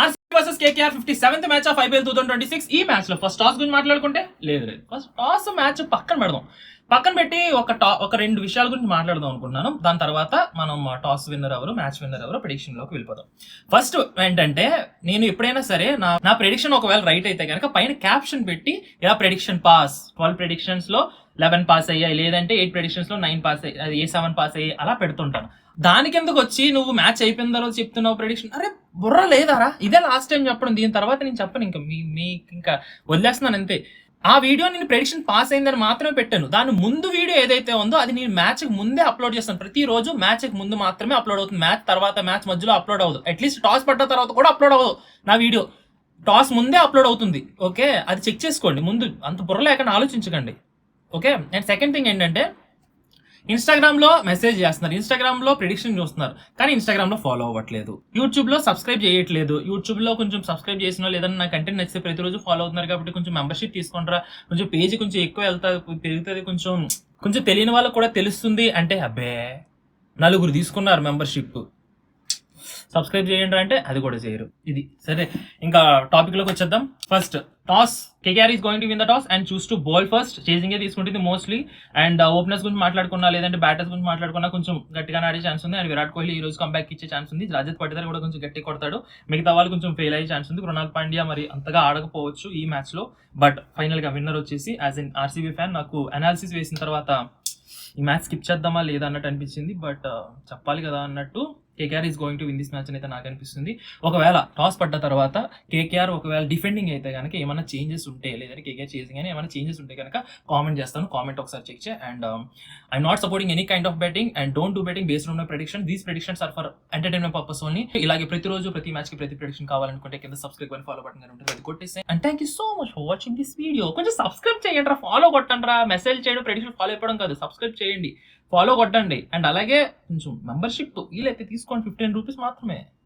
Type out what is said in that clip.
RCB versus KKR 57th match of IPL 2026. ఈ match లో first toss గురించి మాట్లాడుకుంటే లేదు ఫస్ట్ టాస్ మ్యాచ్ పక్కన పెట్టి ఒక రెండు విషయాల గురించి మాట్లాడదాం అనుకుంటున్నాను. దాని తర్వాత మనం టాస్ విన్నర్ ఎవరు, మ్యాచ్ విన్నర్ ఎవరు, ప్రెడిక్షన్ లోకి వెళ్ళిపోదాం. ఫస్ట్ ఏంటంటే, నేను ఎప్పుడైనా సరే నా ప్రెడిక్షన్ ఒకవేళ రైట్ అయితే కనుక పైన క్యాప్షన్ పెట్టి ఇలా ప్రెడిక్షన్ పాస్ 12 ప్రెడిక్షన్స్ లో 11 పాస్ అయ్యాయి, లేదంటే 8 ప్రెడిక్షన్స్ లో 9 పాస్ అయ్యాయి, అది 7 పాస్ అయ్యాయి, అలా పెడుతుంటాను. దానికి ఎందుకు వచ్చి నువ్వు మ్యాచ్ అయిపోయిన తర్వాత చెప్తున్నావు ప్రెడిక్షన్? అరే బుర్ర లేదారా, ఇదే లాస్ట్ టైం చెప్పడం, దీని తర్వాత నేను చెప్పను, ఇంకా ఇంకా వదిలేస్తున్నాను అంతే. ఆ వీడియో నేను ప్రెడిక్షన్ పాస్ అయిందని మాత్రమే పెట్టాను. దాని ముందు వీడియో ఏదైతే ఉందో అది నేను మ్యాచ్ ముందే అప్లోడ్ చేస్తాను. ప్రతిరోజు మ్యాచ్ ముందు మాత్రమే అప్లోడ్ అవుతుంది, మ్యాచ్ తర్వాత మ్యాచ్ మధ్యలో అప్లోడ్ అవ్వదు. అట్లీస్ట్ టాస్ పడ్డ తర్వాత కూడా అప్లోడ్ అవ్వదు నా వీడియో, టాస్ ముందే అప్లోడ్ అవుతుంది. ఓకే, అది చెక్ చేసుకోండి ముందు, అంత బుర్ర లేకుండా ఆలోచించకండి. ఓకే, అండ్ సెకండ్ థింగ్ ఏంటంటే, ఇన్స్టాగ్రామ్ లో మెసేజ్ చేస్తున్నారు, ఇన్స్టాగ్రామ్ లో ప్రిడిక్షన్ చూస్తున్నారు, కానీ ఇన్స్టాగ్రామ్ లో ఫాలో అవ్వట్లేదు, యూట్యూబ్ లో సబ్స్క్రైబ్ చేయట్లేదు. యూట్యూబ్ లో కొంచెం సబ్స్క్రైబ్ చేసిన లేదంటే నా కంటెంట్ నచ్చితే ప్రతిరోజు ఫాలో అవుతున్నారు కాబట్టి కొంచెం మెంబర్షిప్ తీసుకుంటారా, కొంచెం పేజ్ కొంచెం ఎక్కువ పెరుగుతుంది, కొంచెం తెలియని వాళ్ళకి కూడా తెలుస్తుంది అంటే, అబ్బే నలుగురు తీసుకున్నారు మెంబర్షిప్, సబ్స్క్రైబ్ చేయండి అంటే అది కూడా చేయరు. ఇది సరే, ఇంకా టాపిక్ లోకి వచ్చేద్దాం. First toss, KKR is going to win the toss and choose to bowl first. Chasing తీసుకుంటుంది మోస్ట్లీ. అండ్ ఓపెనర్స్ గురించి మాట్లాడుకున్నా లేదంటే బ్యాటర్స్ గురించి మాట్లాడుకున్నా కొంచెం గట్టిగా ఆడే ఛాన్స్ ఉంది. అండ్ విరాట్ కోహ్లీ ఈ రోజు కంబ్యాక్ ఇచ్చే ఛాన్స్ ఉంది. రజత్ పటిదార్ కూడా కొంచెం గట్టి కొడతాడు. మిగతా వాళ్ళు కొంచెం ఫెయిల్ అయ్యే ఛాన్స్ ఉంది. కృణాల్ పాండ్యా మరి అంతగా ఆడకపోవచ్చు ఈ మ్యాచ్ లో, బట్ ఫైనల్ గా విన్నర్ వచ్చేసి యాజ్ ఎన్ ఆర్సీబీ ఫ్యాన్ నాకు అనాలిసిస్ వేసిన తర్వాత ఈ మ్యాచ్ స్కిప్ చేద్దామా లేదా అన్నట్టు అనిపించింది. బట్ చెప్పాలి కదా అన్నట్టు KKR is going to win this match అని అయితే నాకు అనిపిస్తుంది. ఒకవేళ టాస్ పడ్డ తర్వాత కేకేఆర్ ఒకవేళ డిఫెండింగ్ అయితే కనుక ఏమైనా చేంజెస్ ఉంటే, లేదంటే కేకేఆర్ చేసింగ్ అని ఏమైనా చేంజెస్ ఉంటే కనుక కామెంట్ చేస్తాను. కామెంట్ ఒకసారి చెక్ చేయి. And I'm not supporting any kind of betting and don't do betting based on my prediction. These predictions are for entertainment purpose only. ఇలాగే ప్రతిరోజు ప్రతి మ్యాచ్ కి ప్రతి ప్రెడిక్షన్ కావాలనుకుంటే కింద సబ్స్క్రైబ్ అని ఫాలో బటన్ ఉంటుంది, అది కొట్టేసి. And thank you so much for watching this video. కొంచెం సబ్స్క్రైబ్ చేయండి, ఫాలో కొట్టండి, మెసేజ్ చేయడం, ప్రెడిక్షన్ ఫాలో అయిపోవడం కాదు, సబ్స్క్రైబ్ చేయండి, ఫాలో కొట్టండి. అండ్ అలాగే కొంచెం మెంబర్షిప్ వీలైతే తీసుకోండి, 15 రూపీస్ మాత్రమే.